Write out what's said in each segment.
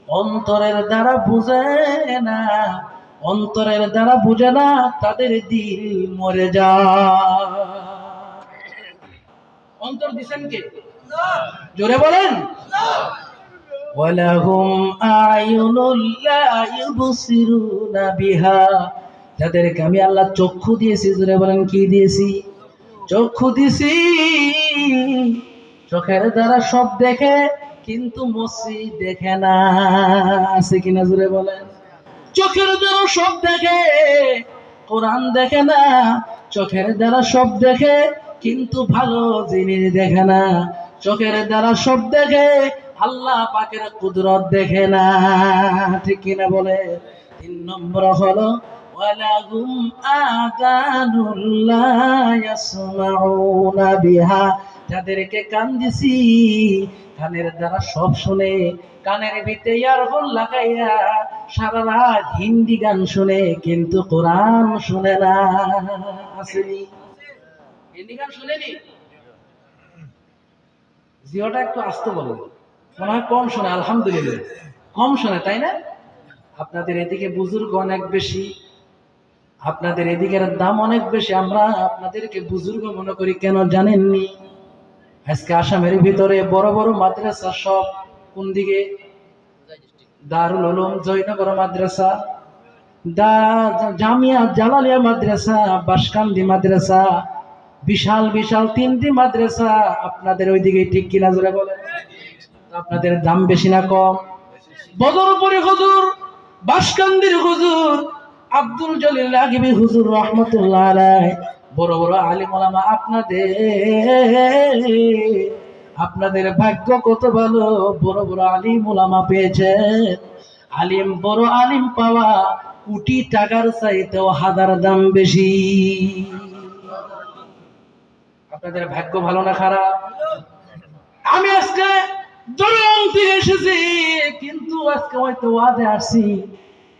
অন্তরের দ্বারা বুঝে না, অন্তরের দ্বারা বুঝে না, তাদের দিল মরে যায়। অন্তর দিছেন কে? জোরে বলেন। ওয়ালাহুম আয়ুনুল লা ইউবসিরুনা বিহা, যাদেরকে আমি আল্লাহ চক্ষু দিয়েছি। জোরে বলেন, কি দিয়েছি? চক্ষু দিয়েছি। চোখের দ্বারা সব দেখে, কিন্তু মসজিদ দেখে না। আছে কিনা জোরে বলেন? চোখের দ্বারা সব দেখে, কোরআন দেখে না। চোখের দ্বারা সব দেখে, কিন্তু ভালো জিনিস দেখে না। চোখের দ্বারা সব দেখে, আল্লাহ পাকের কুদরত দেখে না। ঠিক কিনা বলে? 3 নম্বর হলো ওয়ালাহুম আযানুল লা ইয়াসমাউনা বিহা, যাদেরকে কান দিছি, কানের দ্বারা সব শুনে, কানের ভিতরে ইয়ারফোন লাগাইয়া সারা রাত হিন্দি গান শুনে, কিন্তু কোরআন শুনে না। আসেনি? হিন্দি গান শুনেনি? জিওটা একটু আসতে বলো, মনে হয় কম শোনে। আলহামদুলিল্লাহ, কম শোনে, তাই না? আপনাদের এদিকে বুজুর্গ অনেক বেশি, আপনাদের এদিকের দাম অনেক বেশি। আমরা আপনাদেরকে বুজুর্গ মনে করি কেন জানেননি? আজকে আসামের ভিতরে বড় বড় মাদ্রাসা সব কোন দিকে? দারুল উলুম জয়নগর মাদ্রাসা, জামিয়া জালালিয়া মাদ্রাসা, বাসকান্দি মাদ্রাসা, বিশাল বিশাল 3টি মাদ্রাসা আপনাদের ওইদিকে। ঠিক কিনা জোরে বলেন? আপনাদের দাম বেশি না কম? বদরপুরি হুজুর, বাসকান্দির হুজুর, আব্দুল জলিল লাগিবি হুজুর রহমতুল্লাহ আলাইহি, বড় বড় আলিম ওলামা। আপনাদের ভাগ্য কত ভালো, বড় বড় আলিম ওলামা পেয়েছেন। আলিম, বড় আলিম পাওয়া কোটি টাকার চাইতেও হাজার দাম বেশি। আপনাদের ভাগ্য ভালো না খারাপ? আমি আজকে দরং থেকে এসেছি, কিন্তু আজকে হয়তো ওয়াজে আসছি।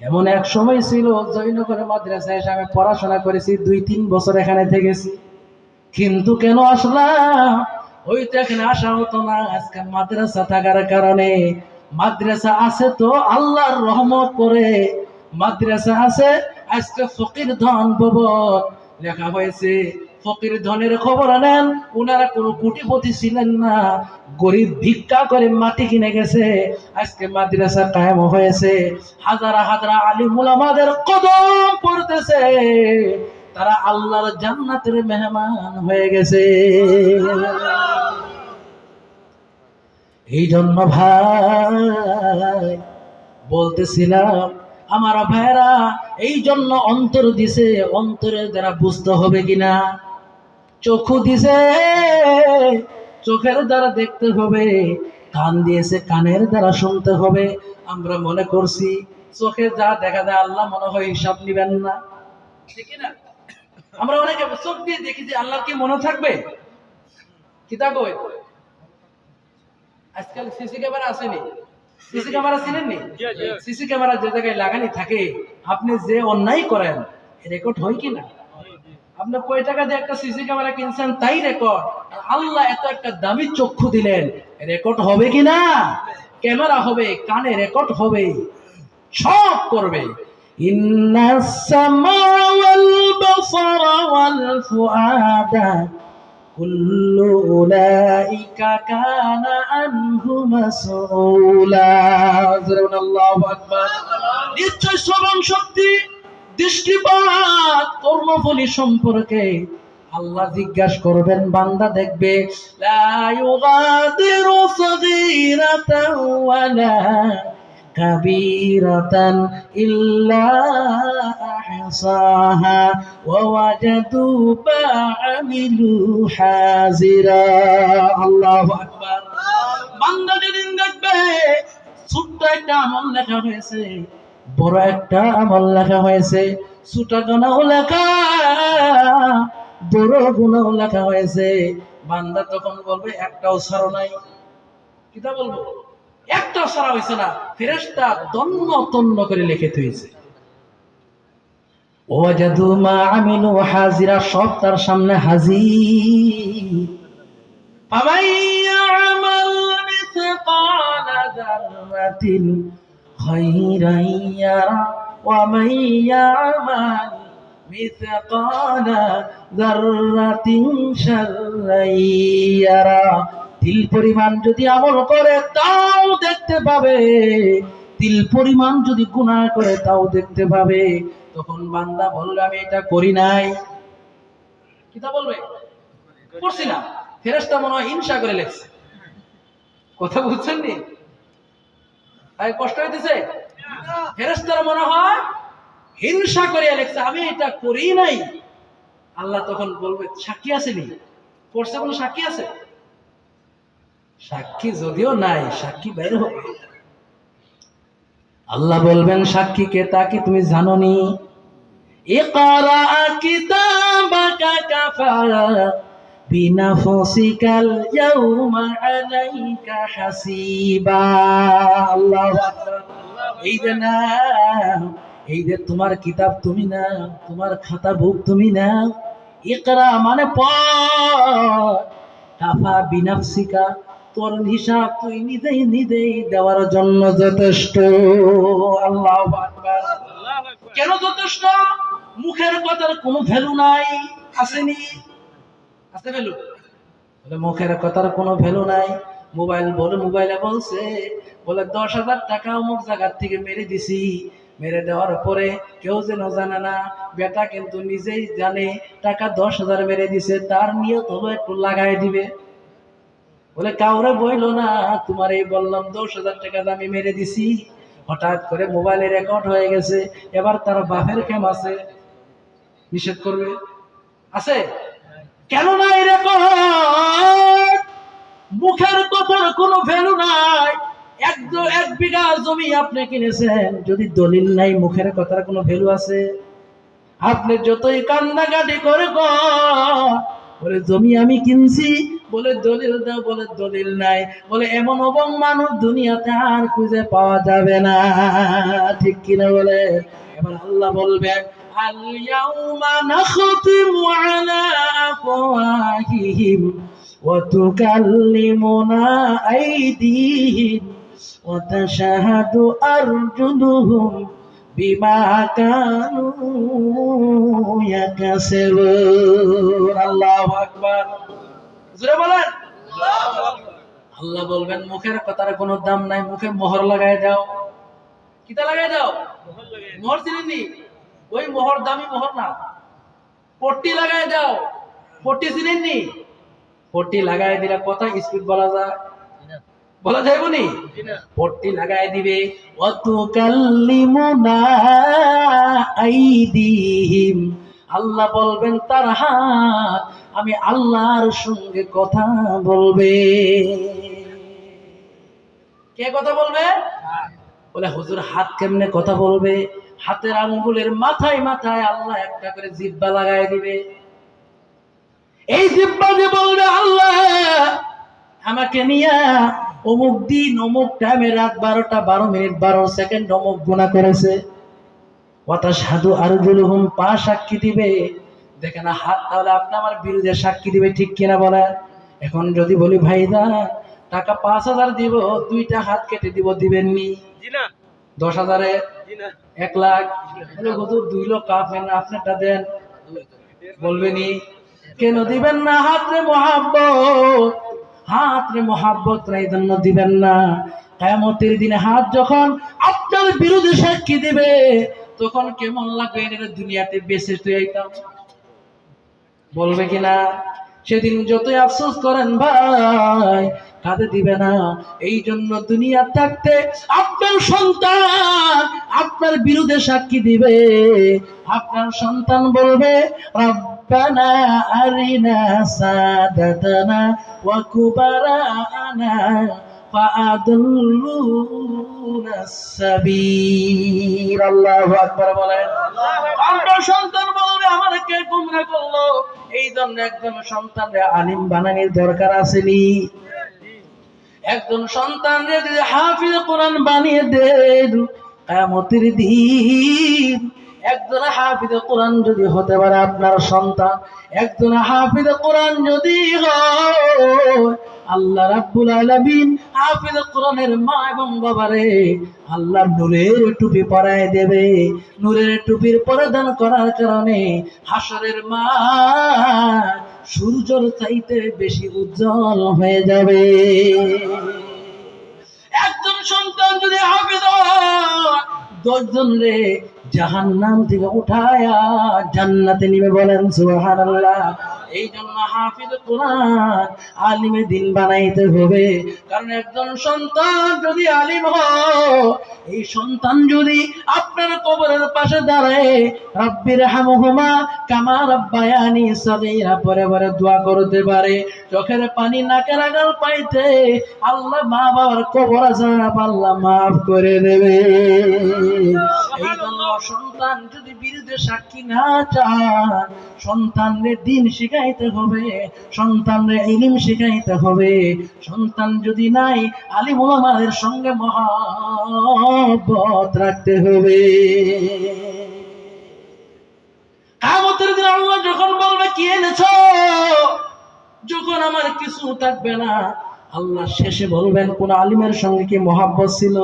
এমন এক সময় ছিল, জয়নগরের মাদ্রাসায় এসে আমি পড়াশোনা করেছি, 2-3 বছর এখানে থেকেছি। কিন্তু কেন আসলাম? হয়তো এখানে আসা হতো না। আজকে মাদ্রাসা থাকার কারণে, মাদ্রাসা আছে তো আল্লাহর রহমত করে, মাদ্রাসা আছে। আজকে ফকির ধন ভবন লেখা হয়েছে। ফকির ধনের খবর নেন, উনারা কোনো কোটিপতি ছিলেন না, গরিব ভিক্ষা করে মাটি কিনে গেছে। আজকে মাদ্রাসা কায়েম হয়েছে, হাজার হাজার আলিম উলামাদের কদম পড়তেছে, তারা আল্লাহর জান্নাতের মেহমান হয়ে গেছে। এই জন্য ভাই বলতেছিলাম, আমার ভাইরা, এই জন্য অন্তর দিছে, অন্তরের দ্বারা বুঝতে হবে কিনা। চক্ষু দিছে, চোখের দ্বারা দেখতে হবে। কান দিয়েছে, কানের দ্বারা শুনতে হবে। আমরা মনে করছি চোখে যা দেখা যায় আল্লাহ মনে হয় হিসাব নিবেন না, ঠিক না? আমরা অনেকে চোখ দিয়ে দেখি যে আল্লাহর কি মনে থাকবে? কি থাকবে? আজকাল সিসি ক্যামেরা আসেনি? সিসি ক্যামেরা চিনেননি? সিসি ক্যামেরা যে জায়গায় লাগানি থাকে, আপনি যে অন্যায় করেন রেকর্ড হয় কিনা? আপনি কয় টাকা দিয়ে একটা সিসি ক্যামেরা কিনছেন, তাই রেকর্ড। আল্লাহ এত একটা দামি চক্ষু দিলেন, রেকর্ড হবে কিনা? ক্যামেরা হবে, কানে রেকর্ড হবে, সব করবে। ইন্নাস সামা ওয়াল বাসারা ওয়াল ফুআদা কুল্লু উলাইকা কানা আনহু মাসউলা। আল্লাহু আকবার। নিশ্চয় শ্রবণ শক্তি, দৃষ্টিপাত, কর্মফলী সম্পর্কে আল্লাহ জিজ্ঞাসা করবেন। বান্দা দেখবে লা ইউগাদিরু সগীরাতান ওয়ালা কাবীরাতান ইল্লা আহসাহা ওয়া ওয়াজাদু মা আমিলু হাজিরা। আল্লাহু আকবার। বান্দা যেদিন দেখবে ছোট্ট একটা আমল লেখা হয়েছে, বড় একটা আমল লেখা হয়েছে, ছোট গুনাহ লেখা, বড় গুনাহ লেখা হয়েছে, বান্দা তখন বলবে একটাও ছাড়ো নাই। কিটা বলবো? একটাও ছাড়া হয়েছে না, ফেরেশতা তন্ন তন্ন করে লিখে থুইছে। ওয়াজাদু মা আমিলু হাজিরা, সব তার সামনে হাজির। ফামান ইয়ামাল মিসকালা যাররাতিন খায়রান ইয়ারা ওয়া মান ইয়ামাল মিসকালা যাররাতিন শাররান ইয়ারা। তিল পরিমাণ যদি আমল করে তাও দেখতে পাবে, তিল পরিমাণ যদি গুনাহ করে তাও দেখতে পাবে। তখন বান্দা বলবে আমি এটা করি নাই। কিতা বলবে? করছি না। ফেরেশতা মনে হয় হিংসা করে লেখছে। কথা বুঝছেন নি? তাই কষ্ট হইতেছে? ফেরেশতারা মনে হয় হিংসা করে লেখছে আমি এটা করি নাই। আল্লাহ তখন বলবে সাক্ষী আসেনি? করছে কোনো সাক্ষী আছে? সাক্ষী যদিও নাই, সাক্ষী বের হবে। আল্লাহ বলবেন সাক্ষীকে তা কি তুমি জানোনি? ইকরা কিতাবাকা কাফা বিনাফসিকাল ইয়াউমা আলাইকা হাসিবা। আল্লাহু আকবার। এই যে না, এই যে তোমার কিতাব তুমি না, তোমার খাতা বুক তুমি না। ইকরা মানে পড়, কাফা বিনাফসিকা তোর হিসাব তুই নিজেই নিজেই দেওয়ার জন্য যথেষ্ট। আল্লাহু আকবার। কেন যথেষ্ট? মুখের কথার কোনো ভ্যালু নাই। আসেনি? আছে ভ্যালু? বলে মুখের কথার কোনো ভ্যালু নাই। মোবাইলে বলছে বলে 10,000 টাকা অমুক জায়গার থেকে মেরে দিছি, মেরে দেওয়ার পরে কেউ যেন জানে না, বেটা কিন্তু নিজেই জানে টাকা 10,000 মেরে দিছে, তার নিয়ত হলো একটু লাগাই দিবে। বলে কাউরে বইলো না, তোমার এই বললাম 10,000 টাকা আমি মেরে দিছি। হঠাৎ করে মোবাইলে রেকর্ড হয়ে গেছে, এবার তার বাপের খেম আছে, নিষেধ করবে? আছে? কেন নাই রেকর্ড? মুখের কথার কোনো ভ্যালু নাই। এক বিঘা জমি আপনি কিনেছেন, যদি দলিল নাই মুখের কথার কোনো ভ্যালু আছে? আপনি যতই কান্নাকাটি করে বলে জমি আমি কিনছি, বলে দলিল দাও, বলে দলিল নাই। বলে এমন অবং মানুষ দুনিয়াতে আর খুঁজে পাওয়া যাবে না। ঠিক কিনা বলে? এবার আল্লাহ বলবেন আল ইয়াউমা নাখতিমু আলা আফওয়াহিহিম ওয়া তুকাল্লিমুনা আইদিহিম ওয়া তাশহাদু আরজুলুহুম বিমা কানু ইয়াকাসিবুন। আল্লাহু আকবার। জোরে বলেন আল্লাহু আকবার। আল্লাহ বলবেন মুখের কথার কোনো দাম নাই, মুখে মোহর লাগায় দাও। কিটা লাগায় দাও? মোহর চিনেননি? ওই মোহর দামি মোহর না, পট্টি লাগায় দাও। পট্টি চিনেননি? পট্টি লাগায় দিলে কথা স্পিড বলা যায়? বলা যাইব নি? পট্টি লাগাই দিবে। ওয়াতুকাল্লিমুনা আইদিহিম, আল্লাহ বলবেন তার হাত আমি আল্লাহর সঙ্গে কথা বলবে। কে কথা বলবে? বলে হুজুর হাত কেমনে কথা বলবে? হাতের আঙ্গুলের মাথায় মাথায় আল্লাহ একটা করে জিহ্বা লাগাই দিবে। এই জিহ্বা দিয়ে বলবে আল্লাহ আমাকে নিয়া অমুক দিন অমুক টাইমে রাত 12টা 12 মিনিট 12 সেকেন্ড অমুক গুনাহ করেছে। ওয়াতাশহাদু আরজুলুহুম, পা সাক্ষী দিবে। দেখেন হাত তাহলে আপনি আমার বিরুদ্ধে সাক্ষী দিবে, ঠিক কিনা বলেন? এখন যদি বলি ভাইজান টাকা 5,000 দিব, 2টা হাত কেটে দিব, দিবেননি? জি না। 10,000-এ? জি না। 1 লাখ? বলে হুজুর 2 লক্ষ আপনারটা দেন, বলবেনি? কেন দিবেন না? হাতরে মহাব্বত, হাতরে মহাব্বত এই জন্য দিবেন না। কিয়ামতের দিনে হাত যখন আপনার বিরুদ্ধে সাক্ষী দিবে তখন কেমন লাগবে? এটা দুনিয়াতে বেঁচে তুইতাম, বলবে কিনা? সেদিন যতই আফসোস করেন ভাই কাঁদে দিবে না। এই জন্য দুনিয়া থাকতে আপনার সন্তান আপনার বিরুদ্ধে সাক্ষী দিবে, আপনার সন্তান বলবে রব্বানা আরিনা সাদাতানা ওয়া কুবারানা ফাআদুল্লুনা সাবিল। আল্লাহু আকবার বলেন। আপনার সন্তান বলবে আমাকে গুমরা করলো। এই জন্য একজন সন্তানরে আলিম বানানোর দরকার আসেনি? একজন সন্তানরে যদি হাফিজ কোরআন বানিয়ে দেন কিয়ামতের দিন একজন হাফিজ কোরআন যদি হতে পারে আপনার সন্তান, একজন হাফিজ কোরআন যদি হয়, আল্লাহ রাব্বুল আলামিন হাফিজ কোরআনের মা এবং বাবারে আল্লাহ নূরের টুপি পরায় দেবে। নূরের টুপির পরিধান করার কারণে হাসরের মাঠ সূর্যের চাইতে বেশি উজ্জ্বল হয়ে যাবে। একজন সন্তান যদি হাফেজ হয়, 10 জন রে জাহান্নাম থেকে উঠায়া জান্নাতে নিবে, বলেন সুবহানাল্লাহ। এই জন্য হাফিজ কোরআন আলিমে দিন বানাইতে হবে। কারণ একজন সন্তান যদি আলিম হয়, এই সন্তান যদি আপনার কবরের পাশে দাঁড়ায় রব্বির হামহুমা কামা রাব্বায়ানি সগীরা পরে পরে দোয়া করতে পারে, চোখের পানি নাকের আগাল পাইতে আল্লাহ মা বাবার কবর আযাব আল্লাহ মাফ করে দেবে। এই জন্য সন্তান যদি বিরুদ্ধে সাক্ষী না চান, সন্তানরে দিন শিখাইতে হবে, সন্তানরে ইলম শিখাইতে হবে। সন্তান যদি নাই, আলিম ওলামাদের সঙ্গে মহব্বত রাখতে হবে। কিয়ামতের দিন আল্লাহ যখন বলবে কি এনেছো, যখন আমার কিছু থাকবে না, আল্লাহ শেষে বলবেন কোন আলিমের সঙ্গে কি মহব্বত ছিল।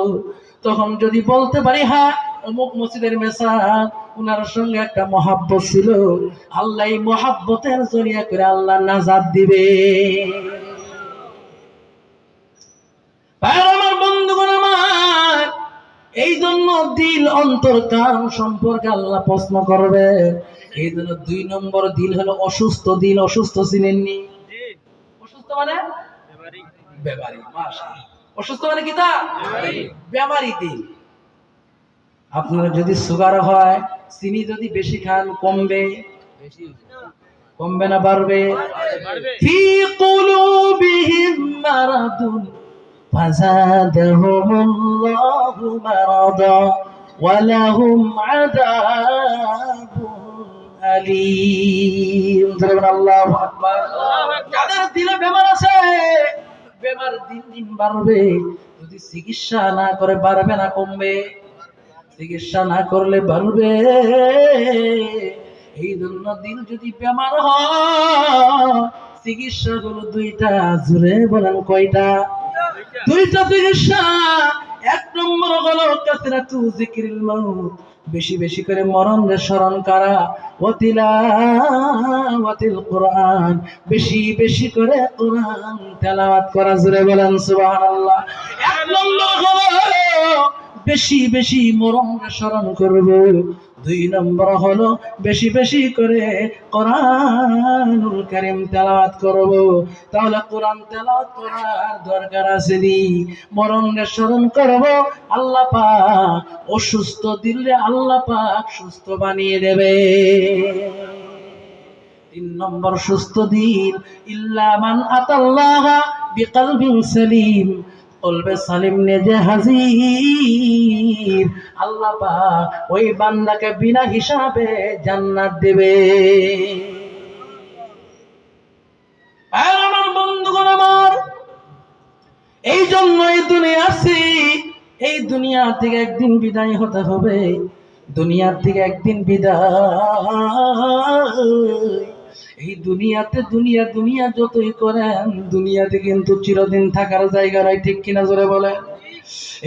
তখন যদি বলতে পারি হ্যাঁ অমুক মসজিদের মেসাক উনার সঙ্গে একটা মহব্বত ছিল, আল্লাহ এই মহব্বতের জরিয়া করে আল্লাহ নাজাত দিবে। আমার বন্ধুগণ আমার, এই জন্য দিল অন্তর কান সম্পর্কে আল্লাহ প্রশ্ন করবে। এই জন্য 2 নম্বর দিল হলো অসুস্থ দিল। অসুস্থ চিনেননি? অসুস্থ মানে বেমারি। মাশাআল্লাহ, অসুস্থ মানে কি তা? বেমারি দিল। আপনার যদি সুগার হয়, চিনি যদি বেশি খান কমবে, কমবে না বাড়বে? ফি কুলুবিহিম মারাদুন ফাযাদাহুমুল্লাহু মারাদা ওয়া লাহুম আযাবুন আলীম। আল্লাহু আকবার। যাদের দিলে বেমার আছে, বেমার দিন দিন বাড়বে। যদি চিকিৎসা না করে বাড়বে না কমবে? চিকিৎসা না করলে বাড়বে। এই জন্য দিল যদি বেমার হয়, চিকিৎসা হলো 2টা। জোরে বলেন কয়টা? 2টা চিকিৎসা। 1 নম্বর হলো কাসরাতু যিকরিল মাউত, বেশি বেশি করে মরণের স্মরণ করা, ওয়া তিলাওয়াতিল কোরআন, বেশি বেশি করে কোরআন তেলাওয়াত করা। জোরে বলেন সুবহানাল্লাহ। 1 নম্বর হলো বেশি বেশি মরণের স্মরণ করব। 2 নম্বর হলো বেশি বেশি করে কোরআনুল কারীম তেলাওয়াত করব। তাহলে কোরআন তেলাওয়াত করার দরকার আছে নি? মরণের স্মরণ করব, আল্লাহ পাক অসুস্থ দিলে আল্লাহ পাক সুস্থ বানিয়ে দেবে। 3 নম্বর সুস্থ দিল, ইল্লা মান আতাল্লাহা বিকলবিন সালিম, কলবে সালিম নিয়ে যে হাজির, আল্লাহ পাক ওই বান্দাকে বিনা হিসাবে জান্নাত দেবে। আর আমার বন্ধুগণ আমার, এই জন্য এই দুনিয়া আসি, এই দুনিয়া থেকে একদিন বিদায় হতে হবে। দুনিয়ার থেকে একদিন বিদায়। এই দুনিয়াতে দুনিয়া দুনিয়া যতই করেন, দুনিয়াতে কিন্তু চিরদিন থাকার জায়গা নয়। ঠিক কিনা জোরে বলেন?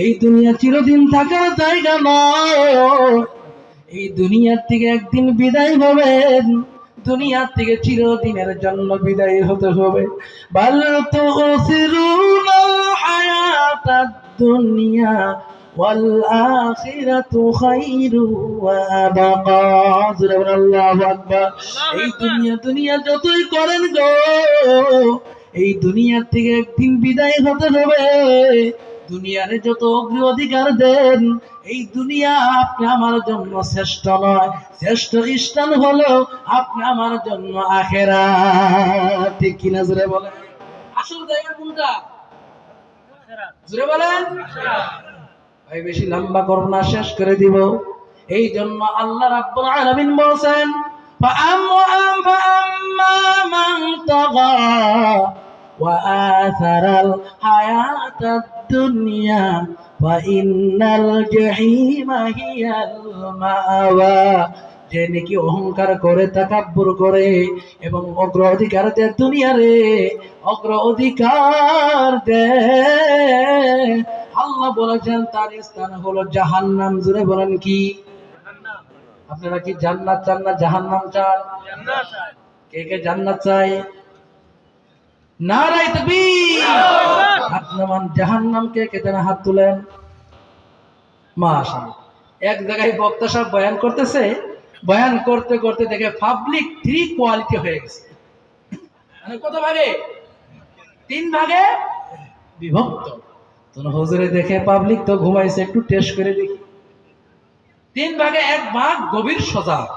এই দুনিয়া চিরদিন থাকার জায়গা নয়। এই দুনিয়ার থেকে একদিন বিদায় হবেন, দুনিয়ার থেকে চিরদিনের জন্য বিদায় হতে হবে। বাল তুসিরুনাল হায়াতাদ দুনিয়া ওয়াল আখিরাতু খায়রু ওয়া আবকা। আল্লাহু আকবার। এই দুনিয়া দুনিয়া যতই করেন গো, এই দুনিয়ার থেকে একদিন বিদায় হতে হবে। দুনিয়ারে যত অগ্রাধিকার দেন, এই দুনিয়া আপনি আমার জন্য শ্রেষ্ঠ নয়। শ্রেষ্ঠ স্থান হলো আপনি আমার জন্য আখিরাত। ঠিক কিনা জোরে বলেন? আসল জায়গা কোনটা? জোরে বলেন। ভাই বেশি লম্বা করব না, শেষ করে দিব। এই জন্য আল্লাহ রাব্বুল আলামিন বলেন, فأما من طغى وآثر الحياة الدنيا ওয়া ইন্নাল জাহিমা হিয়াল মাওয়া। যে নাকি অহংকার করে, তাকাব্বুর করে এবং অগ্রাধিকার দেয় দুনিয়ারে, অগ্রাধিকার দেয়, আল্লাহ বলেছেন তার স্থান হলো জাহান্নাম। জোরে বলেন কি? আপনারা কি জান্নাত চান না জাহান্নাম চান? কে কে জান্নাত চায়? নারায়ে তাকবীর। হাত নামান। জাহান্নাম কে কে যেন হাত তুলেন। মাশাআল্লাহ। এক জায়গায় বক্তা সাহেব বয়ান করতেছে, বয়ান করতে করতে দেখে পাবলিক 3 কোয়ালিটি হয়ে গেছে। মানে কত ভাগে? 3 ভাগে বিভক্ত। তো হুজুরে দেখে পাবলিক তো ঘুমাইছে, একটু টেস্ট করে দেখি। 3 ভাগে 1 ভাগ গভীর সজাগ,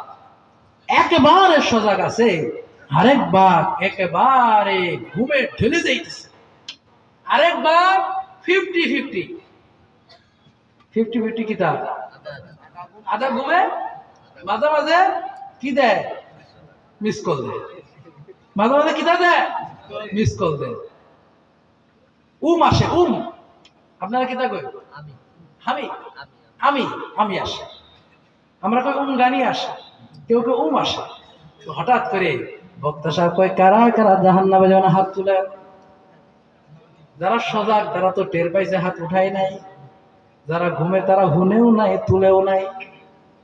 একেবারে সজাগ আছে, আরেক ভাগ একেবারে ঘুমে ঢেলে যাইতেছে, আরেক ভাগ 50-50। 50-50 কি তা? আধা ঘুমে, মাঝে মাঝে কি দেয়? মিস কল দেয়। মাঝে মাঝে কি দেয়? মিস কল দেয়। আসে। আপনারা কি তা কই? আমি আমি আমি আসে। আমরা কই গানি আসে, কেউ কেউ আসে। হঠাৎ করে বক্তা সাহেব কয়, কারা কারা জাহান্নামে যাবেন হাত তুলেন। যারা সজাগ তারা তো টের পাইছে, হাত উঠাই নাই। যারা ঘুমে তারা হুনেও নাই, তুলেও নাই,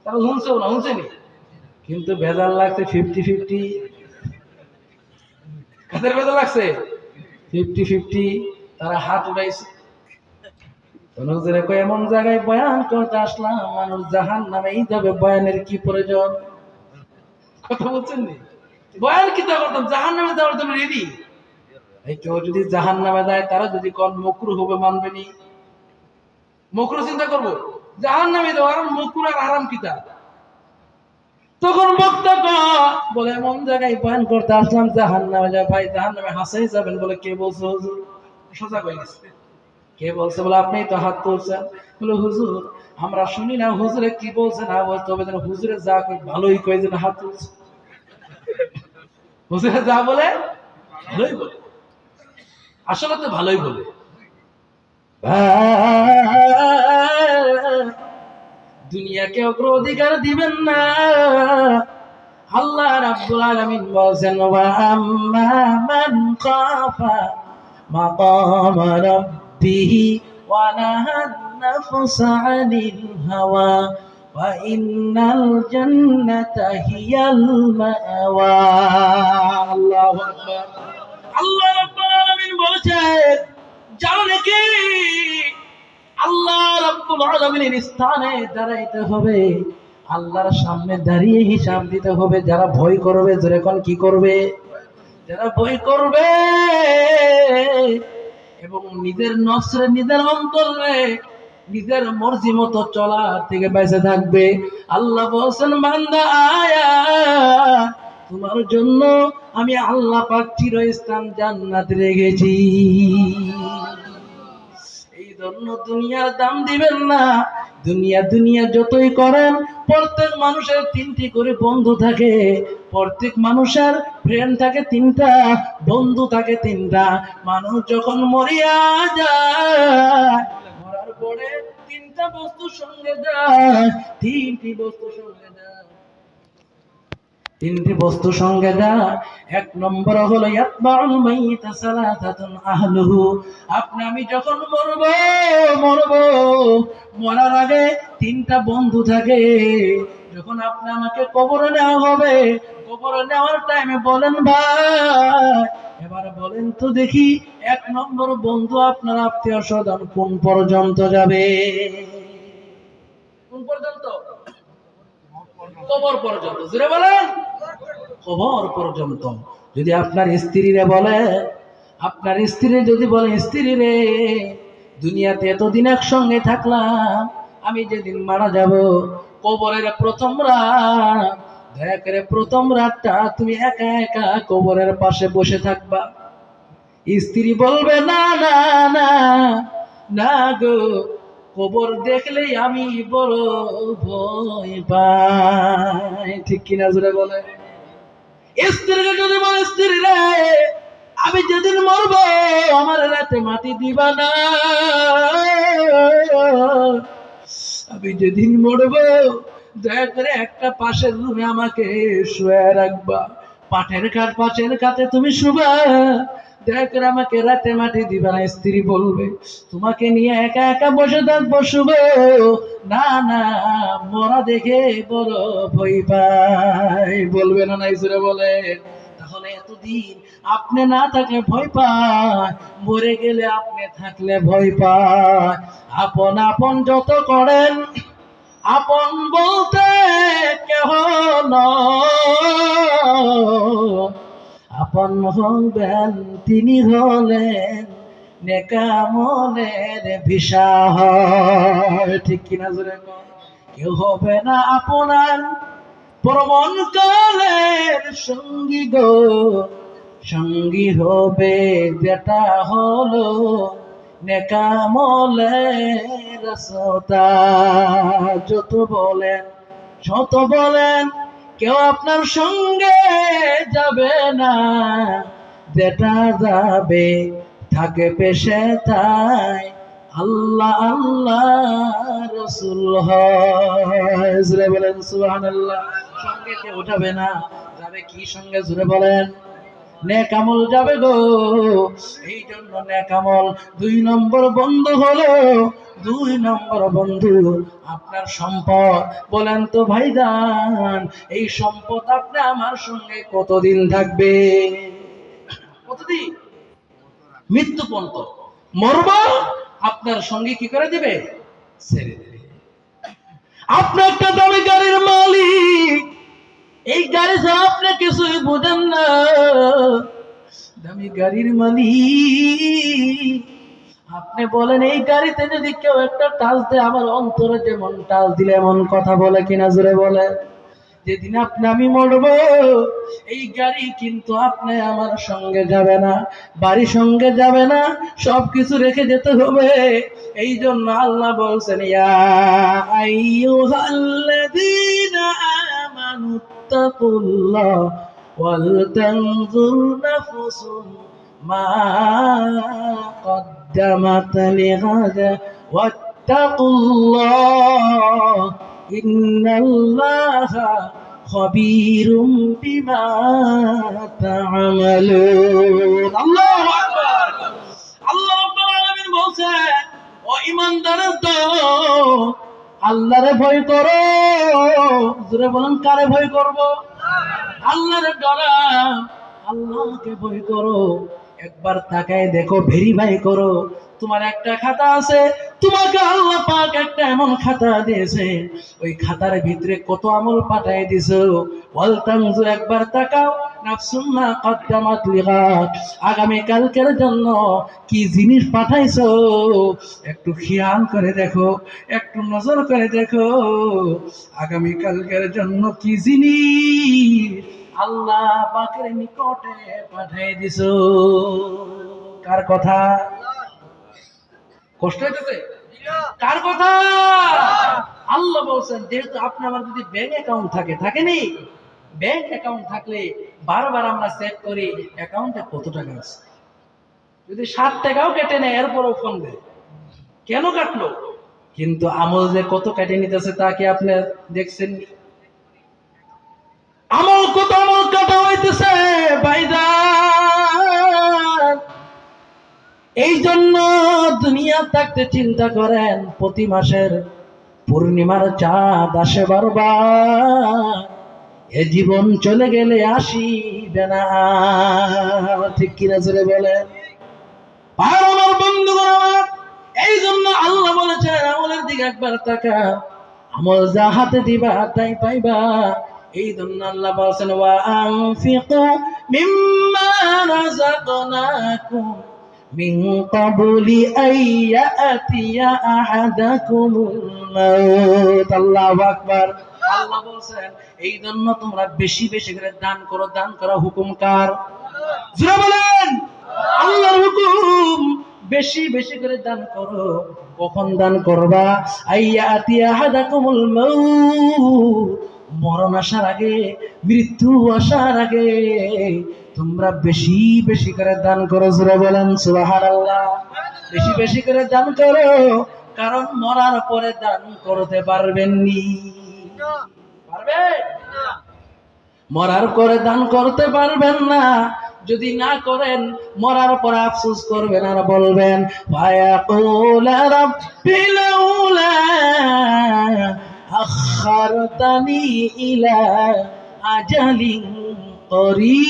তারা শুনছেও না, শুনছেনি। কিন্তু ভেজাল লাগছে 50-50। কাদের ভেজাল লাগছে? 50-50। তারা হাত উঠাইছে। এমন জায়গায় বয়ান করতে আসলাম, মানুষ জাহান্নামেই যাবে, বয়ানের কি প্রয়োজন? কথা বলছেন নি? বয়ান কি তা করতাম, জাহান্নামে যাওয়ার জন্য রেডি। এই কেউ যদি জাহান্নামে যায়, তারা যদি কোন মকরু হবে, মানবে নি? মকরু চিন্তা করবো, জাহান্নামে যাওয়া আর মকরু আর আরাম কিতা। তখন বক্তা বলে, এমন জায়গায় বয়ান করতে আসলাম জাহান্নামে যায়। ভাই জাহান্নামে হাসাই যাবেন বলে কে বলছে? হুজুর। সোজা হয়ে গেছে। কে বলছে? বলে আপনি তো হাত তুলছেন। বলে হুজুর আমরা শুনি না, হুজুরে কি বলছে না বলছে, তবে যেন হুজুরে যা কই ভালোই কয়, যেন হাত তুলছে। হুজুরে যা বলে ভালোই বলে, আসলে তো ভালোই বলে। দুনিয়াকে অগ্রাধিকার দিবেন না। আল্লাহ রাব্বুল আলামিন বলেন, ওয়া আম্মা মান খাফা মাকাম রাব্বিহি ওয়া নাহান নাফসা আনিল হাওয়া ওয়া ইন্নাল জান্নাতা হিয়াল মাওয়া। আল্লাহু আকবার। আল্লাহ রাব্বুল আলামিন বলেন, জানো নাকি আল্লাহ রাব্বুল আলামিনের স্থানে দাঁড়াইতে হবে, আল্লাহর সামনে দাঁড়িয়ে হিসাব দিতে হবে। যারা ভয় করবে, জোরে কোন কি করবে? যারা ভয় করবে এবং নিজের নফসে, নিজের অন্তরে নিজের মর্জি মতো চলা থেকে বেঁচে থাকবে, আল্লাহ বলেন, বান্দা আয়া তোমার জন্য আমি আল্লাহ পাক চিরস্থান জান্নাতে রেখেছি। এই জন্য দুনিয়ার দাম দিবেন না। দুনিয়া যতই করেন, প্রত্যেক মানুষের 3টি করে বন্ধু থাকে, প্রত্যেক মানুষের ফ্রেন্ড থাকে 3টা, বন্ধু থাকে 3টা। মানুষ যখন মরিয়া যায়, মরার পরে 3টা বস্তু সঙ্গে যায়, 3টি বস্তু সঙ্গে যায়। 3টি বস্তু সঙ্গে যায়। 1 নম্বর হলো ইয়াতবাউল মাইয়িতা সালাসাতুন আহলুহু। আপনি আমি যখন মরব, মরার আগে 3টা বন্ধু থাকে। যখন আপনি আমাকে কবরে নেওয়া হবে, কবরে নেওয়ার টাইমে বলেন, ভাই এবার বলেন তো দেখি 1 নম্বর বন্ধু আপনার আত্মীয় স্বজন কোন পর্যন্ত যাবে? কোন পর্যন্ত? কবর পর্যন্ত। জোরে বলেন, কবর পর্যন্ত। যদি আপনার স্ত্রীরে বলে, আপনার স্ত্রী যদি বলে, স্ত্রী রে দুনিয়াতে এতদিন একসঙ্গে থাকলাম, আমি যেদিন মারা যাব, কবরের প্রথম রাত, দয়া করে প্রথম রাতটা তুমি একা একা কবরের পাশে বসে থাকবা। স্ত্রী বলবে, না না না না গো, কবর দেখলেই আমি বড় ভয় পাই। ঠিক কিনা জোরে বলে? স্ত্রীকে যদি বলে, স্ত্রী রে আমি যেদিন মরবো আমার রাতে মাটি দিবা না, আমি যেদিন মরবো দয়া করে একটা পাশের রুমে আমাকে শুয়ে রাখবা, পাশের খাটে তুমি শুবা, দয়া করে আমাকে রাতে মাটি দিবা না। স্ত্রী বলবে তোমাকে নিয়ে একা একা বসে থাকবো শুবো না, না মরা দেখে বড় ভয় পাই, বলবে না নাই জোরে বলে। তাহলে এতদিন আপনি না থাকলে ভয় পায়, মরে গেলে আপনি থাকলে ভয় পায়। আপন আপন যত করেন, আপন বলতে কেহ নয়, আপন হবেন তিনি হলেন নেকামলের ভিসা হয়। ঠিক কিনা জোরে কর। কেউ হবে না আপনার প্রবণ কালের সঙ্গী গো, সঙ্গী হবে যেটা হলো নেকামলের রাস্তা। যত বলেন শত বলেন কেউ আপনার সঙ্গে যাবে না, যেটা যাবে থাকে পেশে তাই আল্লাহ আল্লাহ রসুল হয়। জুড়ে বলেন সুবহানাল্লাহ। সঙ্গে কেউ যাবে না, যাবে কি সঙ্গে? জুড়ে বলেন নেক আমল যাবে গো। এই জন্য নেক আমল 2 নম্বর বন্ধু হলো, 2 নম্বর বন্ধু আপনার সম্পদ। বলেন তো ভাইজান, এই সম্পদ আপনি আমার সঙ্গে কতদিন থাকবে? কতদিন? মৃত্যু পর্যন্ত। মরব, আপনার সঙ্গে কি করে দিবে? ছেড়ে দেবে। আপনি একটা দামি গাড়ির মালিক, এই গাড়ি ছাড়া আপনি কিছুই বুঝেন না। দামি গাড়ির মালিক, আপনি বলেন এই গাড়িতে যদি কেউ একটা টাচ দেয় আমার অন্তরে যেমন টাচ দিলে এমন কথা বলে কিনা জোরে বলে। যেদিন আপনি আমি মরব, এই গাড়ি কিন্তু আপনি আমার সঙ্গে যাবে না, বাড়ি সঙ্গে যাবে না, সবকিছু রেখে যেতে হবে। এই জন্য আল্লাহ বলছেন ইয়া আইয়ুহাল্লাযীনা আমানু তাকুল্লাহ ওয়াল তানজুর নাফসুম মা কদ্দামাত লিগাদা ওয়াত্তাকুল্লাহ ইন্নাল্লাহা খবীরুম বিমা তা'মালুন। আল্লাহু আকবার। আল্লাহ রাব্বুল আলামিন বলেন ও ঈমানদারের দল, আল্লাহরে ভয় করো। জোরে বলেন কারে ভয় করব? আল্লাহরে ডরাও, আল্লাহকে ভয় করো। একবার তাকায় দেখো, ভেরিফাই করো। তোমার একটা খাতা আছে, তোমাকে আল্লাহ পাক একটা এমন খাতা দিয়েছে, ওই খাতার ভিতরে কত আমল পাঠায় দিছো। ওয়াল তানজুর, একবার তাকাও, নাফসুম মা কদ্দামাত লিগাদ, আগামী কালকের জন্য কি জিনিস পাঠাইছো একটু খেয়াল করে দেখো, একটু নজর করে দেখো, আগামী কালকের জন্য কি জিনিস আল্লাহ পাকের নিকটে পাঠিয়ে দিছো। কার কথা? কষ্ট হইতেছে? কার কথা? আল্লাহ বলছেন যেহেতু আপনি আমার যদি ব্যাংক অ্যাকাউন্ট থাকেনি, ব্যাংক অ্যাকাউন্ট থাকলে বারবার আমরা চেক করি অ্যাকাউন্টে কত টাকা আছে। যদি 7 টাকাও কেটে নেয় এরপরও ফোন দেয়, কেন কাটলো? কিন্তু আমল যে কত কেটে নিতেছে তা কি আপনি দেখছেন? আমল কত আমল কাটা হইতেছে ভাইজান। এই জন্য দুনিয়া থাকতে চিন্তা করেন, প্রতি মাসের পূর্ণিমার চাঁদ আসে বারবার, এ জীবন চলে গেলে আসিবে না। ঠিক কিনা জোরে বলেন? আমার বন্ধুগণ আমার, এই জন্য আল্লাহ বলেছেন আমলের দিকে একবার তাকা, আমল যা হাতে দিবা তাই পাইবা। এই জন্য আল্লাহ বলেছেন ওয়া আনফিকু মিম্মা রাযাকনাকুম মিন ক্বাবলি আইয়াতিয়া আহাদাকুমুল মাউত। আল্লাহু আকবার। আল্লাহ বলেছেন এই জন্য তোমরা বেশি বেশি করে দান করো। দান করা হুকুম কার? জোরে বলেন। আল্লাহর হুকুম, বেশি বেশি করে দান করো। কখন দান করবা? আইয়াতিয়া আহাদাকুমুল মাউত, মরণ আসার আগে, মৃত্যু আসার আগে তোমরা বেশি বেশি করে দান করো। জোরে বলেন সুবহানাল্লাহ। বেশি বেশি করে দান করো, কারণ মরার পরে দান করতে পারবেননি। পারবে? মরার পরে দান করতে পারবেন না। যদি না করেন মরার পরে আফসোস করবেন আর বলবেন ফায়াকুলা রাব্বি লাউলা আখারতানি ইলা আজালিন করিব।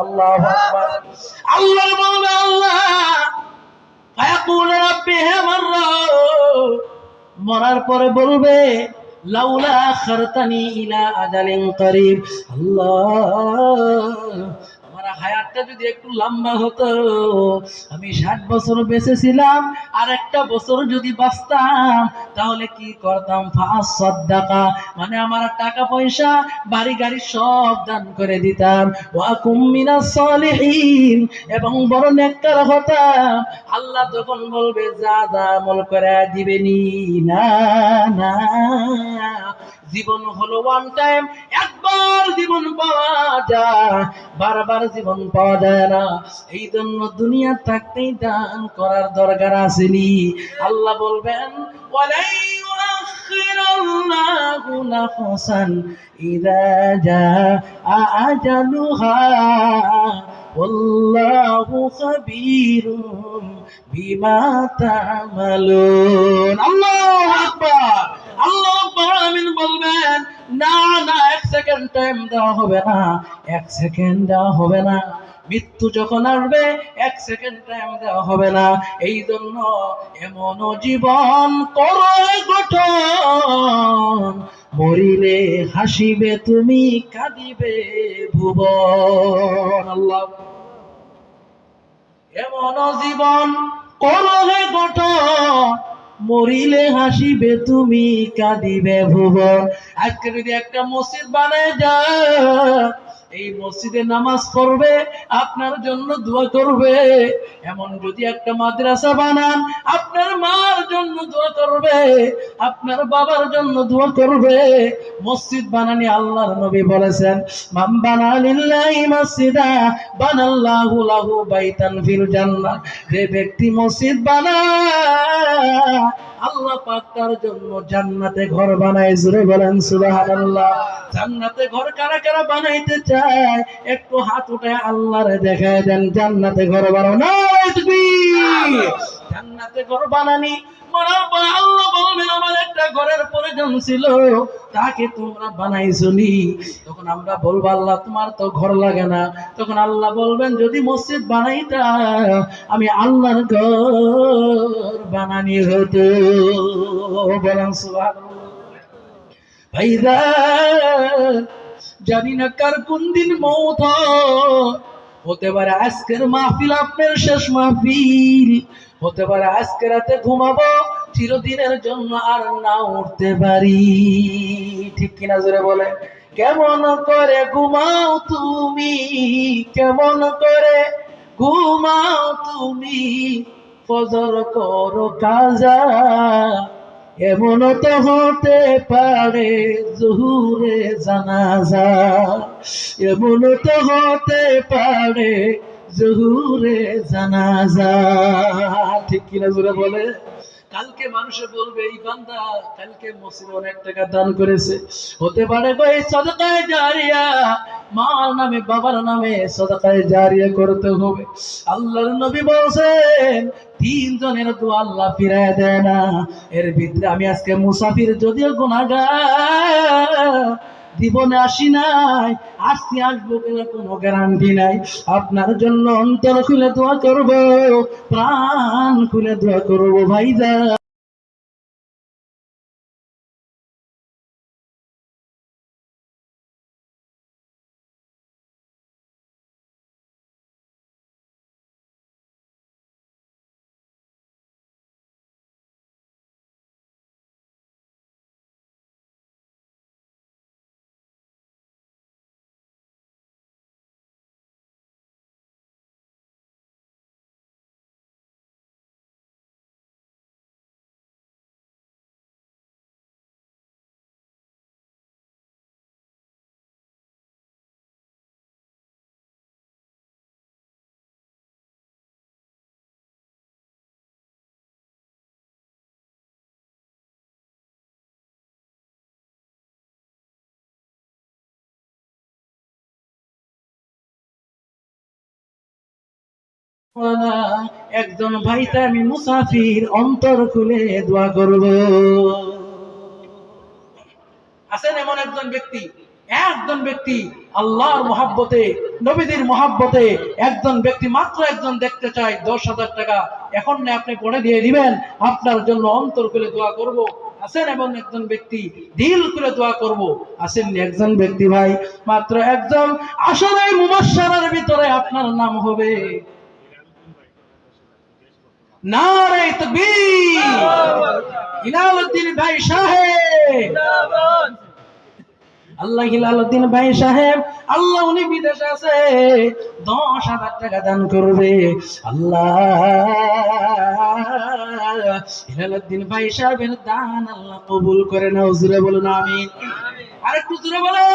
আল্লাহু আকবার। আল্লাহ বলবে, আল্লাহ ফায়াকুলা রাব্বি, হে আমার রব, মরার পরে বলবে লাউলা আখারতানি ইলা আজালিন করিব, আল্লাহ আমার হায়াতটা যদি একটু লম্বা হতো, আমি 60 বছর বেঁচে ছিলাম, আর একটা বছর যদি বাঁচতাম তাহলে কি করতাম, ফাসাদদাকা, মানে আমার টাকা পয়সা বাড়ি গাড়ি সব দান করে দিতাম, ওয়া কুম মিনাস সলিহিন, এবং বড় নেককার হতাম। আল্লাহ তখন বলবে যা যা আমল করে দিবেনি। না না, জীবন হলো ওয়ান টাইম, একবার জীবন পাওয়া যায়, বারবার জীবন পাওয়া যায় না। এই জন্য দুনিয়া থাকতেই দান করার দরকার আসেনি। আল্লাহ বলবেন ওয়ালাই ইউআখিরুল্লাহু নাফসান ইযা জাআ আজালুহা ওয়াল্লাহু খাবীরুম বিমা তা'মালুন। আল্লাহু আকবার। আল্লাহ রাব্বুল আলামিন বলবেন না না, এক সেকেন্ড টাইম দেওয়া হবে না, এক সেকেন্ড দেওয়া হবে না। মৃত্যু যখন আসবে এক সেকেন্ড টাইম দেওয়া হবে না। এই জন্য এমন জীবন করো গঠন, মরিলে হাসিবে তুমি, কাঁদিবে ভুবন। আল্লাহ, এমন জীবন করো হে গঠন, মরিলে হাসিবে তুমি, কাঁদিবে ভুবন। আজকে যদি একটা মসজিদ বানায় যায়, এই মসজিদে নামাজ পড়বে, আপনার জন্য দোয়া করবে। এমন যদি একটা মাদ্রাসা বানান, আপনার মার জন্য দোয়া করবে, আপনার বাবার জন্য দোয়া করবে। মসজিদ বানানি আল্লাহর নবী বলেছেন, মান বানা লিল্লাহি মসজিদা বানাল্লাহু লাহু বাইতান ফিল জান্নাহ। যে ব্যক্তি মসজিদ বানায়, আল্লাহ পাক তার জন্য জান্নাতে ঘর বানায়। জোরে বলেন সুবহানাল্লাহ। জান্নাতে ঘর কারা কারা বানাইতে চায় একটু হাত উঠায় আল্লাহরে দেখায় দেন, জান্নাতে ঘর বানাও। নারে তাকবীর। জান্নাতে ঘর বানানি মরার পর আল্লাহ বলবেন আমার একটা ঘরের প্রয়োজন ছিল, তাকে তোমরা বানাইছনি। তখন আমরা বলবো আল্লাহ তোমার তো ঘর লাগে না। তখন আল্লাহ বলবেন যদি মসজিদ বানাইতা আমি আল্লাহর ঘর বানানি হতো। বলেন সুবহানাল্লাহ। ভাইরা, জানি না কার কোন দিন মওত হতে পারে। আজকের মাহফিল আপনার শেষ মাহফিল হতে পারে। আজকে রাতে ঘুমাবো, চিরদিনের জন্য আর না উঠতে পারি। ঠিক কিনা জোরে বলে। কেমন করে ঘুমাও তুমি, কেমন করে ঘুমাও তুমি, ফজর করো কাজা, এমন তো হতে পারে জোহরে জানাজা, এমন তো হতে পারে জোহরে জানাজা। ঠিক কিনা জোরে বলে। কালকে মানুষে বলবে এই বান্দা কালকে মসজিদে অনেক টাকা দান করেছে, হতে পারে ভাই সদকায়ে জারিয়া, মার নামে বাবার নামে সদকায়ে জারিয়া করতে হবে। আল্লাহর নবী বলেন 3 জনের দোয়া আল্লাহ ফিরায় দেয় না। এর ভিতরে আমি আজকে মুসাফির, যদিও গুনাহগার, জীবনে আসি নাই, আসছি আসবো কিনা কোনো গ্যারান্টি নাই। আপনার জন্য অন্তর খুলে দোয়া করবো, প্রাণ খুলে দোয়া করবো ভাইজান। একজন ভাইতে আমি মুসাফির, অন্তর খুলে দোয়া করব। আছেন এমন একজন ব্যক্তি আল্লাহর মহাব্বতে, নবীদের মহাব্বতে একজন ব্যক্তি, মাত্র একজন দেখতে চাই, 10,000 টাকা এখন না আপনি পড়ে দিয়ে দিবেন, আপনার জন্য অন্তর খুলে দোয়া করব। আছেন এমন একজন ব্যক্তি, দিল খুলে দোয়া করব। আছেন একজন ব্যক্তি ভাই, মাত্র একজন, আসলে মুবাশশারার ভিতরে আপনার নাম হবে নারে তাকবীর, হিলালউদ্দিন ভাই সাহেব। আল্লাহ হিলালউদ্দিন ভাই সাহেব, আল্লাহ উনি বিদেশে আছে, 10,000 টাকা দান করবে। আল্লাহ হিলালউদ্দিন ভাই সাহেবের দান আল্লাহ কবুল করে নাও। জোরে বলুন আমিন। আরেকটু জোরে বলে।